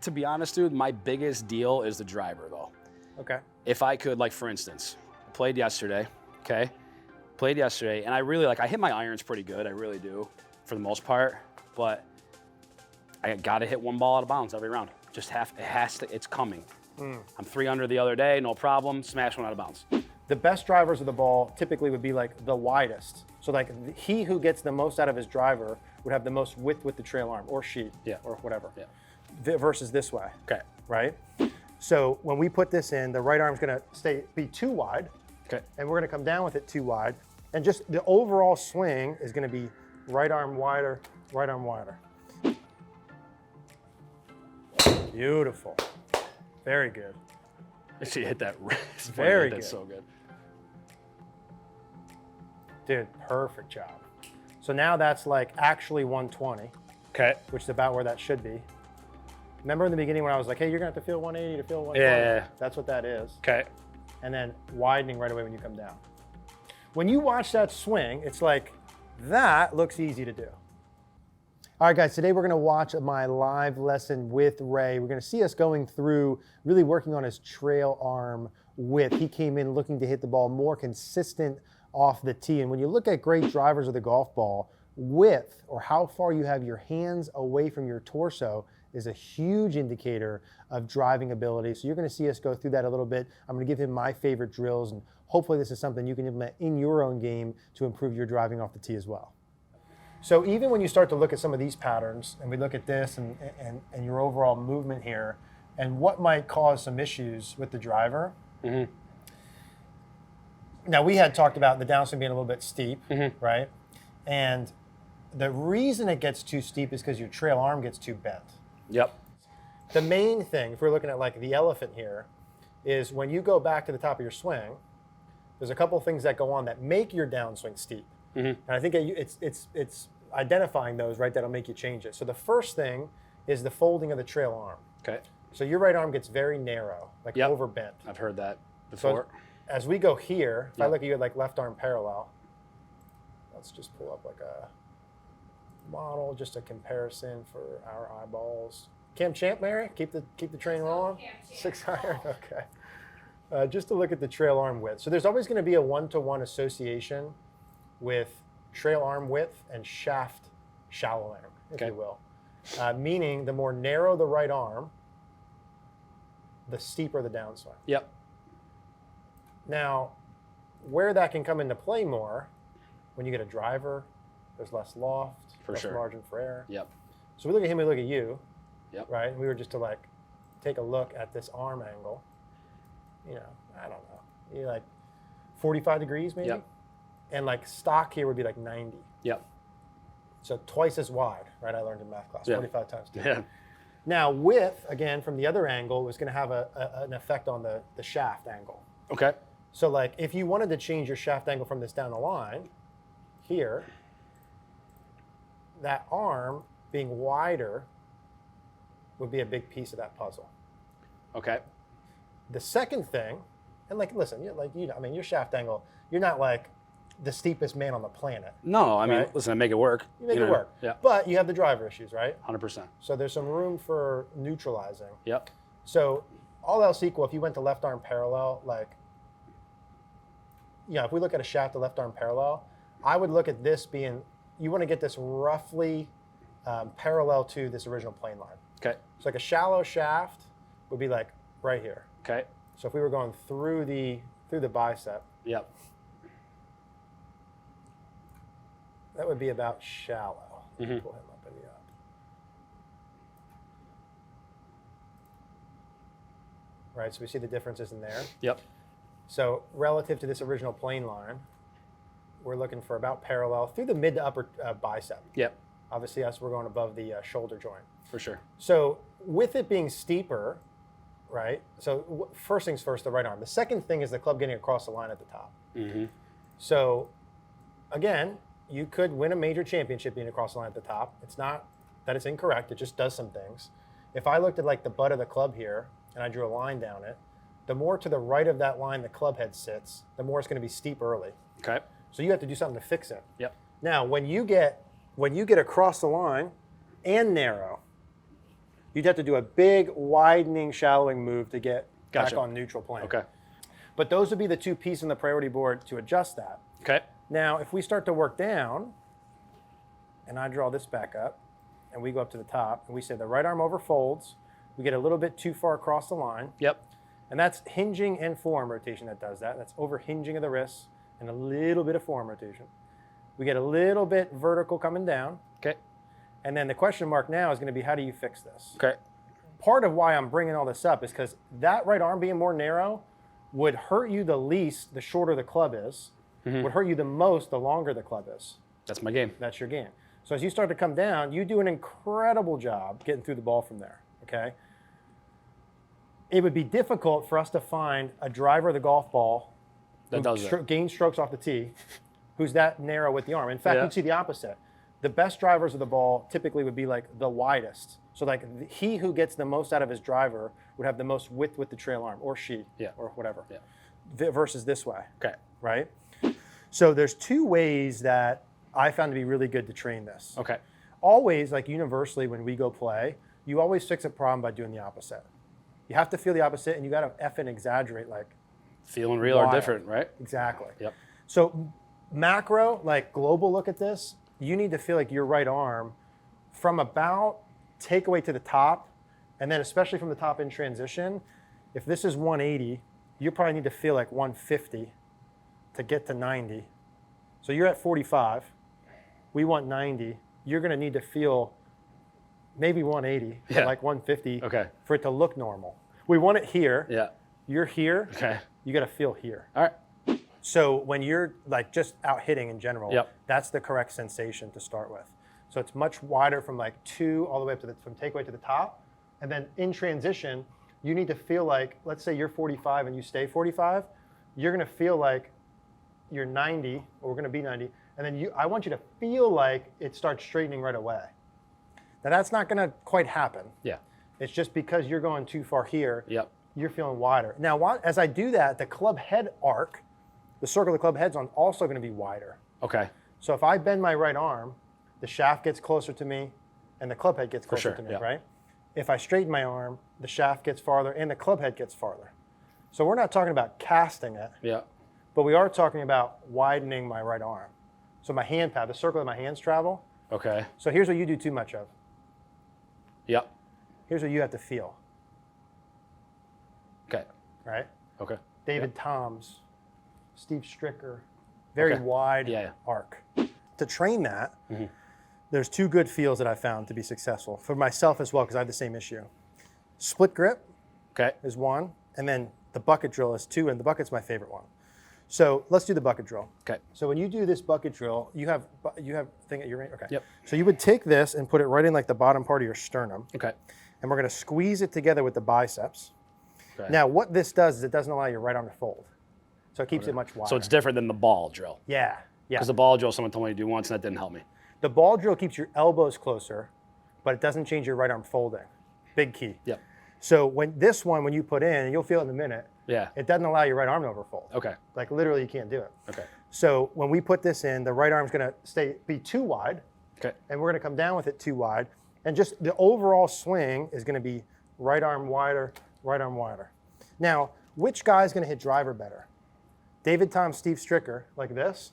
to be honest, dude, my biggest deal is the driver, though. Okay. If I could, like, for instance, I played yesterday, okay? Played yesterday, and I really, like, I hit my irons pretty good. I really do, for the most part. But I got to hit one ball out of bounds every round. It's coming. I'm 3 under the other day, no problem. Smash one out of bounds. The best drivers of the ball typically would be like the widest. So like he who gets the most out of his driver would have the most width with the trail arm or sheet or whatever. Yeah. Versus this way. Okay. Right? So when we put this in, the right arm's gonna be too wide. Okay. And we're gonna come down with it too wide. And just the overall swing is gonna be right arm wider, right arm wider. Beautiful. Very good. She hit that. It's very good. That's so good. Dude, perfect job. So now that's like actually 120. Okay. Which is about where that should be. Remember in the beginning when I was like, hey, you're gonna have to feel 180 to feel 120? Yeah. That's what that is. Okay. And then widening right away when you come down. When you watch that swing, it's like, that looks easy to do. All right, guys, today we're gonna watch my live lesson with Ray. We're gonna see us going through really working on his trail arm width. He came in looking to hit the ball more consistent off the tee. And when you look at great drivers of the golf ball, width, or how far you have your hands away from your torso, is a huge indicator of driving ability. So you're gonna see us go through that a little bit. I'm gonna give him my favorite drills, and hopefully this is something you can implement in your own game to improve your driving off the tee as well. So even when you start to look at some of these patterns, and we look at this and your overall movement here, and what might cause some issues with the driver. Now we had talked about the downswing being a little bit steep, right? And the reason it gets too steep is because your trail arm gets too bent. Yep. The main thing, if we're looking at like the elephant here, is when you go back to the top of your swing, there's a couple of things that go on that make your downswing steep. And I think it's identifying those, right, that'll make you change it. So the first thing is the folding of the trail arm. Okay. So your right arm gets very narrow, like overbent. I've heard that before. So as we go here, if I look at you like left arm parallel, let's just pull up like a model, just a comparison for our eyeballs. Cam Champ, Mary, keep the train rolling. 6 iron, okay. Just to look at the trail arm width. So there's always going to be a 1-to-1 association with trail arm width and shaft shallowing, if you will. Meaning the more narrow the right arm, the steeper the downswing. Yep. Now, where that can come into play more, when you get a driver, there's less loft, less margin for error. Yep. So we look at him, we look at you, right? And we were just to like take a look at this arm angle. You know, I don't know, you're like 45 degrees maybe? Yep. And like stock here would be like 90. Yep. So twice as wide, right? I learned in math class, 45 times 2. Yeah. Now width, again, from the other angle, was gonna have an effect on the shaft angle. Okay. So like if you wanted to change your shaft angle from this down the line, here, that arm being wider would be a big piece of that puzzle. Okay. The second thing, and like, listen, I mean, your shaft angle, you're not like the steepest man on the planet. No, I mean, listen, I make it work. You make it work. Yeah. But you have the driver issues, right? 100%. So there's some room for neutralizing. Yep. So all else equal, if you went to left arm parallel, like, if we look at a shaft to left arm parallel, I would look at this being, you want to get this roughly parallel to this original plane line. Okay. So like a shallow shaft would be like right here. Okay. So if we were going through the bicep, yep, that would be about shallow. Pull him up and up. Right, so we see the differences in there. Yep. So relative to this original plane line, we're looking for about parallel through the mid to upper bicep. Yep. Obviously, we're going above the shoulder joint. For sure. So with it being steeper, right? So first things first, the right arm. The second thing is the club getting across the line at the top. So again, you could win a major championship being across the line at the top. It's not that it's incorrect. It just does some things. If I looked at like the butt of the club here and I drew a line down it, the more to the right of that line the club head sits, the more it's going to be steep early. Okay. So you have to do something to fix it. Yep. Now, when you get across the line and narrow, You'd have to do a big widening, shallowing move to get Gotcha. back on neutral plane. Okay. But those would be the two pieces on the priority board to adjust that. Okay. Now, if we start to work down, and I draw this back up, and we go up to the top, and we say the right arm overfolds, we get a little bit too far across the line. Yep. And that's hinging and forearm rotation that does that. That's over hinging of the wrists and a little bit of forearm rotation. We get a little bit vertical coming down. Okay. And then the question mark now is going to be, how do you fix this? Okay. Part of why I'm bringing all this up is because that right arm being more narrow would hurt you the least the shorter the club is, would hurt you the most the longer the club is. That's my game. That's your game. So as you start to come down, you do an incredible job getting through the ball from there, okay? It would be difficult for us to find a driver of the golf ball That does it. gains strokes off the tee who's that narrow with the arm. In fact, Yeah. you'd see the opposite. The best drivers of the ball typically would be like the widest. So like he who gets the most out of his driver would have the most width with the trail arm, or she, or whatever, versus this way, Okay. right? So there's two ways that I found to be really good to train this. Okay. Always, like universally, when we go play, you always fix a problem by doing the opposite. You have to feel the opposite, and you got to effing exaggerate, like Feel and real are wild. different, right? Exactly. Yep. So macro, like global look at this, you need to feel like your right arm from about takeaway to the top, and then especially from the top in transition, if this is 180, you probably need to feel like 150 to get to 90. So you're at 45, we want 90, you're gonna need to feel maybe 180, like 150 for it to look normal. We want it here, you're here, you gotta feel here. All right. So when you're like just out hitting in general, that's the correct sensation to start with. So it's much wider from like 2 all the way up to from takeaway to the top. And then in transition, you need to feel like, let's say you're 45 and you stay 45, you're gonna feel like you're 90, or we're gonna be 90. And then I want you to feel like it starts straightening right away. Now that's not gonna quite happen. Yeah. It's just because you're going too far here, you're feeling wider. Now, as I do that, the club head arc, the circle the club head's on, also going to be wider. Okay. So if I bend my right arm, the shaft gets closer to me and the club head gets closer to me, right? If I straighten my arm, the shaft gets farther and the club head gets farther. So we're not talking about casting it, but we are talking about widening my right arm. So my hand pad, the circle of my hands travel. Okay. So here's what you do too much of. Yep. Here's what you have to feel. Okay. Right? Okay. David Toms, Steve Stricker, very wide arc. To train that, there's 2 good feels that I found to be successful for myself as well, because I have the same issue. Split grip is 1, and then the bucket drill is 2, and the bucket's my favorite one. So let's do the bucket drill. Okay. So when you do this bucket drill, you have thing at your okay. Yep. So you would take this and put it right in like the bottom part of your sternum. Okay. And we're going to squeeze it together with the biceps. Okay. Now what this does is it doesn't allow your right arm to fold. So it keeps it much wider. So it's different than the ball drill. Yeah. Because the ball drill someone told me to do once and that didn't help me. The ball drill keeps your elbows closer, but it doesn't change your right arm folding. Big key. Yep. So when you put in, and you'll feel it in a minute, it doesn't allow your right arm to overfold. Okay. Like literally you can't do it. Okay. So when we put this in, the right arm's gonna be too wide. Okay. And we're gonna come down with it too wide. And just the overall swing is gonna be right arm wider, right arm wider. Now, which guy's gonna hit driver better? David Tom, Steve Stricker, like this,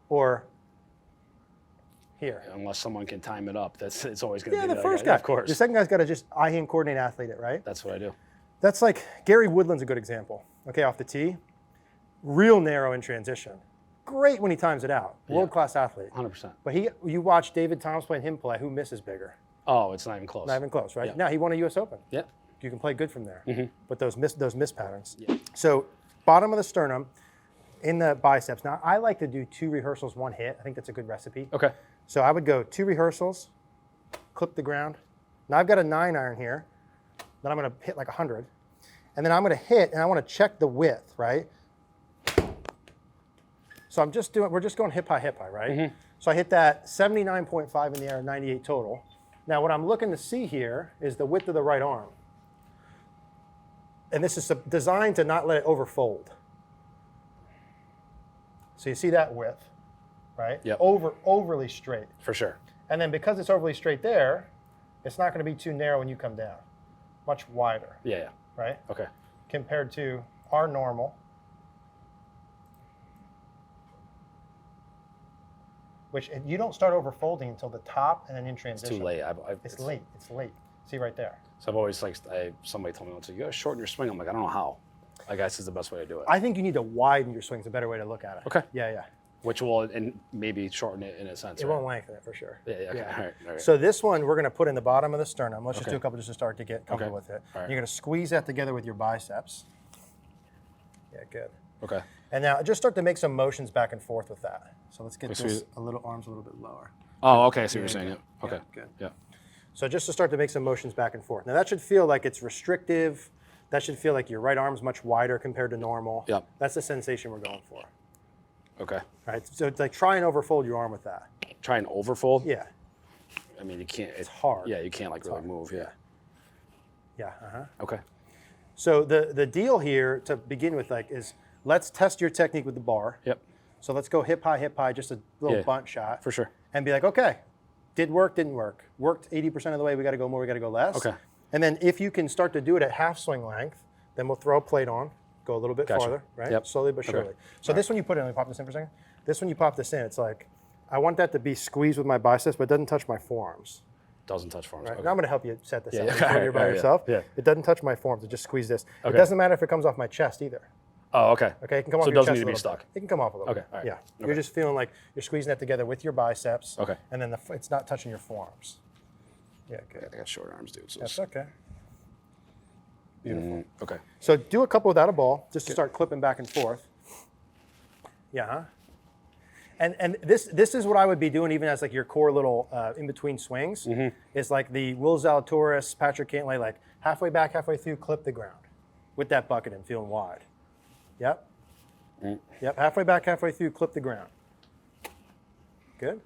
or here? Unless someone can time it up, it's always going to be the first guy. Of course. The second guy's got to just eye-hand coordinate athlete it, right? That's what I do. That's like Gary Woodland's a good example. Okay, off the tee, real narrow in transition. Great when he times it out. World-class athlete. 100%. But you watch David Thomas play and him play, who misses bigger? Oh, it's not even close. Not even close, right? Now he won a U.S. Open. Yeah. You can play good from there. But those miss patterns. So bottom of the sternum, in the biceps. Now I like to do 2 rehearsals, 1 hit. I think that's a good recipe. Okay. So I would go 2 rehearsals, clip the ground. Now I've got a 9-iron here that I'm gonna hit like 100. And then I'm gonna hit and I wanna check the width, right? So we're just going hip high, right? So I hit that 79.5 in the air, 98 total. Now what I'm looking to see here is the width of the right arm. And this is designed to not let it overfold. So you see that width, right? Yep. Overly straight. For sure. And then because it's overly straight there, it's not going to be too narrow when you come down. much wider, Yeah. right? Okay. Compared to our normal, which you don't start overfolding until the top and then in transition. It's too late. It's late. It's late. See right there. So I've always like somebody told me once, you gotta shorten your swing. I'm like, I don't know how. I guess is the best way to do it. I think you need to widen your swing. It's a better way to look at it. Okay. Yeah. Which will and maybe shorten it in a sense. It right? won't lengthen it for sure. Yeah. Okay. All right. So this one we're going to put in the bottom of the sternum. Let's just Okay. do a couple just to start to get comfortable with it. All right. You're going to squeeze that together with your biceps. Yeah, good. Okay. And now just start to make some motions back and forth with that. So let's get Okay, this so arms a little bit lower. Oh, okay. I see what you're saying. Yeah. Okay. Good. Yeah. So just to start to make some motions back and forth. Now that should feel like it's restrictive. That should feel like your right arm's much wider compared to normal. Yep. That's the sensation we're going for. Okay. Right. So it's like try and overfold your arm with that. Try and overfold. Yeah. I mean, you can't. It's hard. Yeah, you can't like really move. Yeah. Yeah. Okay. So the deal here to begin with is let's test your technique with the bar. Yep. So let's go hip high, just a little bunt shot. For sure. And be like, okay, did work, didn't work. Worked 80% of the way, we got to go more, we got to go less. Okay. And then if you can start to do it at half swing length, then we'll throw a plate on, go a little bit farther, right? Yep. Slowly but surely. So this one you put in, let me pop this in for a second. This one you pop this in, it's like, I want that to be squeezed with my biceps, but it doesn't touch my forearms. Doesn't touch forearms. Right? Okay. Now I'm going to help you set this Yeah, up yeah. when you're by Yeah, yeah. yourself. Yeah. It doesn't touch my forearms, it just squeeze this. It Okay. doesn't matter if it comes off my chest either. Oh, okay. Okay, it can come off So it your doesn't chest need to be a little stuck. bit. It can come off a little Okay, bit. all right. Yeah. Okay. You're just feeling like you're squeezing that together with your biceps. Okay. And then it's not touching your forearms. Yeah, good. I got short arms, dude. So That's okay. Beautiful. Okay. So do a couple without a ball, just to start clipping back and forth. Yeah. And this is what I would be doing even as like your core little in between swings. Is like the Will Zalatoris, Patrick Cantlay, like halfway back, halfway through, clip the ground with that bucket and feeling wide. Yep. Yep. Halfway back, halfway through, clip the ground. Good.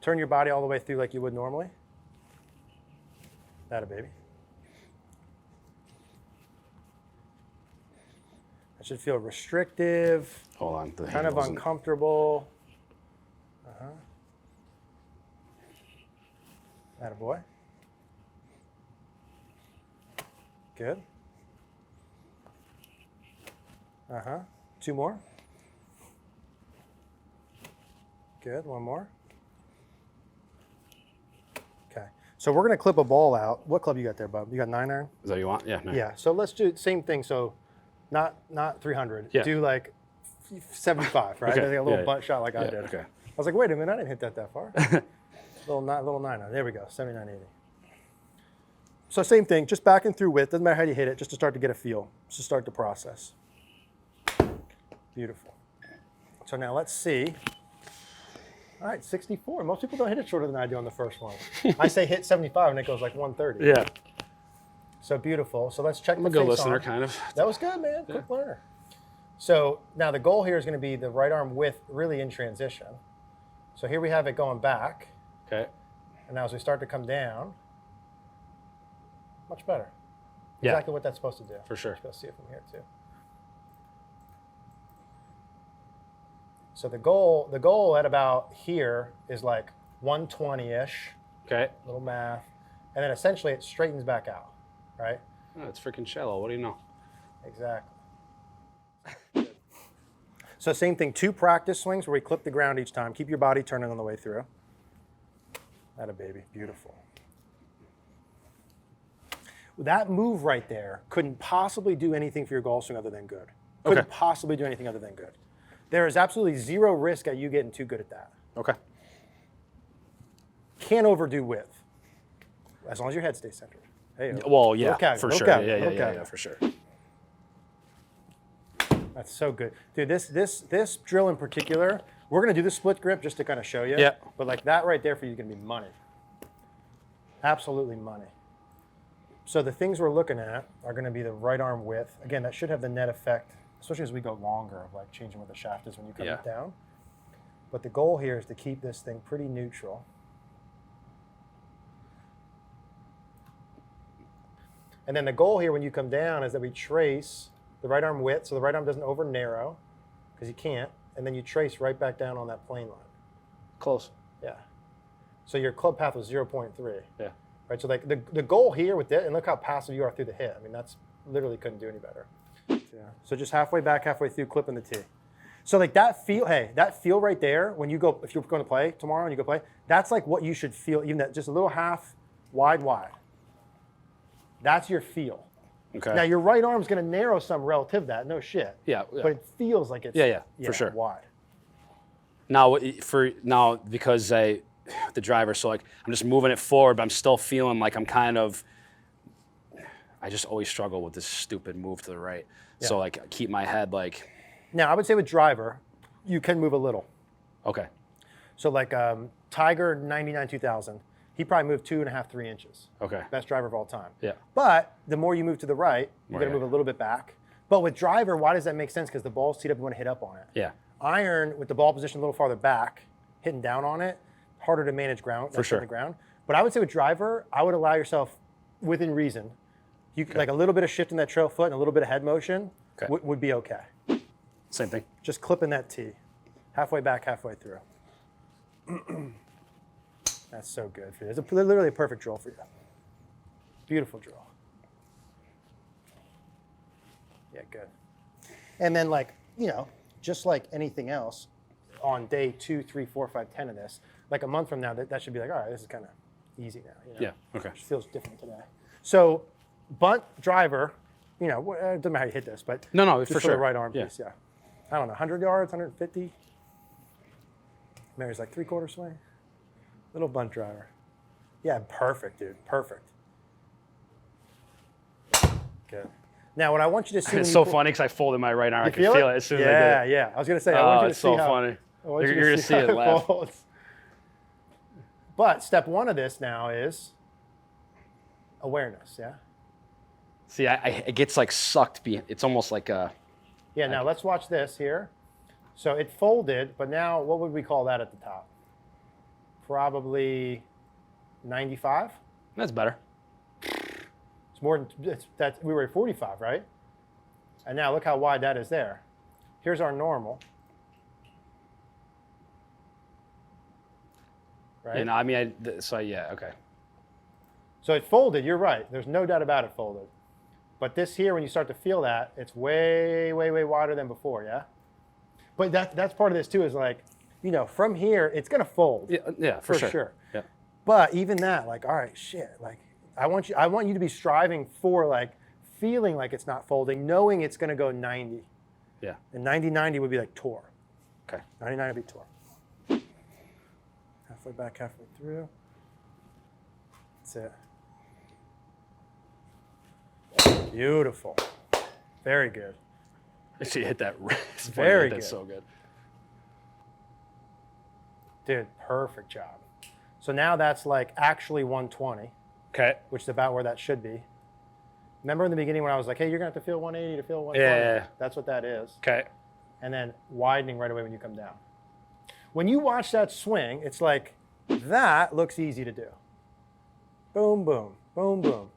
Turn your body all the way through like you would normally. That a baby. That should feel restrictive. Hold on. The Kind hand of wasn't- uncomfortable. Attaboy. Good. Two more. Good. One more. Okay. So we're going to clip a ball out. What club you got there, bub? You got 9-iron? Is that what you want? Yeah. No. Yeah. So let's do the same thing. So not 300. Yeah. Do like 75, right? Okay. Like a little Yeah, butt shot like I yeah, did. okay. I was like, wait a minute, I didn't hit that far. little 9. There we go. 79.80. So same thing, just backing through width. Doesn't matter how you hit it, just to start to get a feel, just to start the process. Beautiful. So now let's see. All right, 64. Most people don't hit it shorter than I do on the first one. I say hit 75 and it goes like 130. Yeah. So beautiful. So let's check I'm the a good face listener, on. kind of. That was good, man. Quick learner. So now the goal here is going to be the right arm width really in transition. So here we have it going back. Okay. And now as we start to come down, much better. Yeah. Exactly what that's supposed to do. For sure. Let's go see it from here too. So the goal at about here is like 120-ish, Okay. little math. And then essentially it straightens back out, right? Oh, it's freaking shallow. What do you know? Exactly. So same thing, 2 practice swings where we clip the ground each time. Keep your body turning on the way through. That a baby, beautiful. That move right there couldn't possibly do anything for your golf swing other than good. Couldn't Okay. possibly do anything other than good. There is absolutely zero risk at you getting too good at that. Okay. Can't overdo width, as long as your head stays centered. Hey, Well, yeah, look at it, for look sure. at it, Yeah, look at yeah, it. for sure. That's so good. Dude, this drill in particular, we're gonna do the split grip just to kind of show you. Yeah. But like that right there for you is gonna be money. Absolutely money. So the things we're looking at are gonna be the right arm width. Again, that should have the net effect, especially as we go longer, of like changing where the shaft is when you come Yeah. it down. But the goal here is to keep this thing pretty neutral. And then the goal here when you come down is that we trace the right arm width, so the right arm doesn't over narrow, because you can't, and then you trace right back down on that plane line. Close. Yeah. So your club path was 0.3. Yeah. right? So like the goal here with it, and look how passive you are through the hit. I mean, that's literally couldn't do any better. Yeah. So just halfway back, halfway through, clipping the tee. So like that feel, hey, that feel right there when you go, if you're going to play tomorrow and you go play, that's like what you should feel, even that just a little half wide. That's your feel. Okay. Now your right arm's going to narrow some relative to that, no shit. Yeah. But it feels like it's for sure. wide. Now because the driver, so like I'm just moving it forward, but I'm still feeling like I'm kind of. I just always struggle with this stupid move to the right. Yeah. So like keep my head like. Now I would say with driver, you can move a little. Okay. So like Tiger 99 2000, he probably moved 2.5, 3 inches. Okay. Best driver of all time. Yeah. But the more you move to the right, you're going to Right. move a little bit back. But with driver, why does that make sense? Because the ball's teed up, you want to hit up on it. Yeah. Iron, with the ball position a little farther back, hitting down on it, harder to manage ground. For sure. The ground. But I would say with driver, I would allow yourself, within reason, like a little bit of shift in that trail foot and a little bit of head motion would be okay. Same thing. Just clipping that tee. Halfway back, halfway through. That's so good for you. It's literally a perfect drill for you. Beautiful drill. Yeah, good. And then like, just like anything else, on day 2, 3, 4, 5, 10 of this, like a month from now, that should be like, all right, this is kind of easy now. Yeah, okay. It feels different today. So bunt, driver, it doesn't matter how you hit this, but No, just for sure. the right arm Yeah. piece, yeah. I don't know, 100 yards, 150. Mary's like 3/4 swing. Little bunt driver. Yeah, perfect, dude. Perfect. Good. Now, what I want you to see. It's so funny because I folded my right arm. I can feel it as soon as I did it. Yeah. I was gonna say. I want you to it's see so how, funny. You're gonna see it laugh. folds. But step 1 of this now is awareness. Yeah. See, it gets like sucked. It's almost like a. Yeah. Now let's watch this here. So it folded, but now what would we call that at the top? Probably 95. That's better. It's more than we were at 45, right? And now look how wide that is there. Here's our normal. Right? I mean, okay. So it folded, you're right. There's no doubt about it folded. But this here, when you start to feel that, it's way, way, way wider than before, yeah? But that's part of this too, is like, from here, it's gonna fold. Yeah, for sure. Yeah. But even that, like, all right, shit, like, I want you to be striving for like feeling like it's not folding, knowing it's going to go 90. Yeah. And 90-90 would be like tour. Okay. 99 would be tour. Halfway back, halfway through. That's it. Beautiful. Very good. Actually hit that. It's Very That's good. so good. Dude, perfect job. So now that's like actually 120. Okay. Which is about where that should be. Remember in the beginning when I was like, hey, you're going to have to feel 180 to feel 120? Yeah. That's what that is. Okay. And then widening right away when you come down. When you watch that swing, it's like, that looks easy to do. Boom, boom, boom, boom.